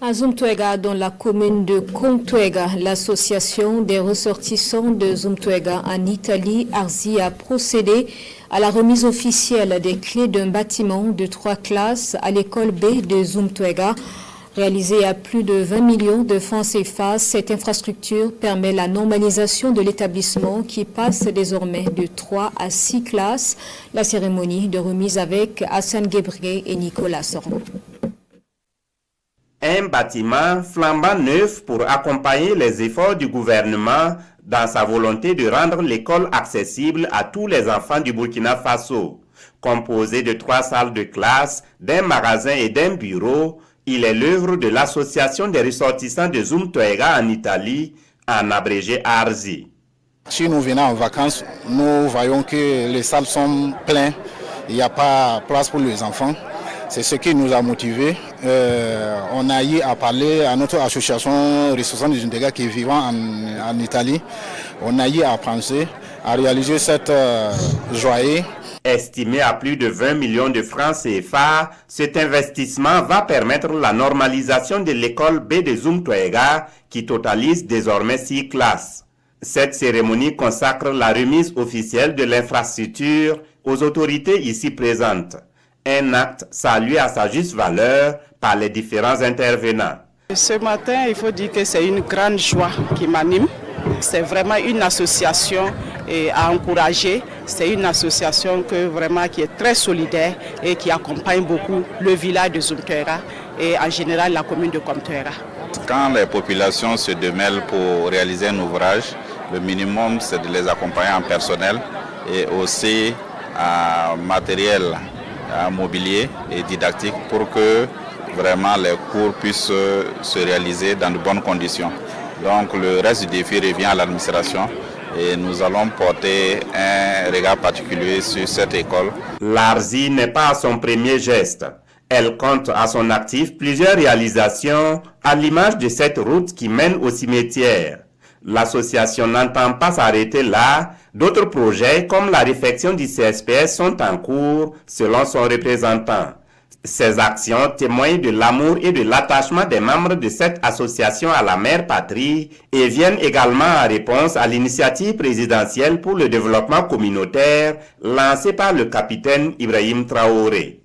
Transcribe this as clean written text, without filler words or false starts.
À Zumtuega, dans la commune de Comtuega, l'association des ressortissants de Zumtuega en Italie, ARSI, a procédé à la remise officielle des clés d'un bâtiment de 3 classes à l'école B de Zumtuega. Réalisée à plus de 20 millions de francs CFA, cette infrastructure permet la normalisation de l'établissement qui passe désormais de 3 à 6 classes. La cérémonie de remise avec Hassan Gebré et Nicolas Sorno. Un bâtiment flambant neuf pour accompagner les efforts du gouvernement dans sa volonté de rendre l'école accessible à tous les enfants du Burkina Faso. Composé de 3 salles de classe, d'un magasin et d'un bureau, il est l'œuvre de l'association des ressortissants de Zumtuega en Italie, en abrégé ARSI. Si nous venons en vacances, nous voyons que les salles sont pleines, il n'y a pas place pour les enfants. C'est ce qui nous a motivés. On a eu à parler à notre association ressortissants de Zumtuega qui est vivant en Italie. On a eu à penser à réaliser cette joie. Estimé à plus de 20 millions de francs CFA, cet investissement va permettre la normalisation de l'école B de Zumtuega qui totalise désormais 6 classes. Cette cérémonie consacre la remise officielle de l'infrastructure aux autorités ici présentes. Un acte salué à sa juste valeur par les différents intervenants. Ce matin, il faut dire que c'est une grande joie qui m'anime. C'est vraiment une association à encourager. C'est une association qui est très solidaire et qui accompagne beaucoup le village de Zumtuega et en général la commune de Comtuega. Quand les populations se démêlent pour réaliser un ouvrage, le minimum c'est de les accompagner en personnel et aussi en matériel, en mobilier et didactique pour que vraiment les cours puissent se réaliser dans de bonnes conditions. Donc le reste du défi revient à l'administration et nous allons porter un regard particulier sur cette école. L'ARSI n'est pas à son premier geste. Elle compte à son actif plusieurs réalisations à l'image de cette route qui mène au cimetière. L'association n'entend pas s'arrêter là. D'autres projets comme la réfection du CSPS sont en cours selon son représentant. Ces actions témoignent de l'amour et de l'attachement des membres de cette association à la mère patrie et viennent également en réponse à l'initiative présidentielle pour le développement communautaire lancée par le capitaine Ibrahim Traoré.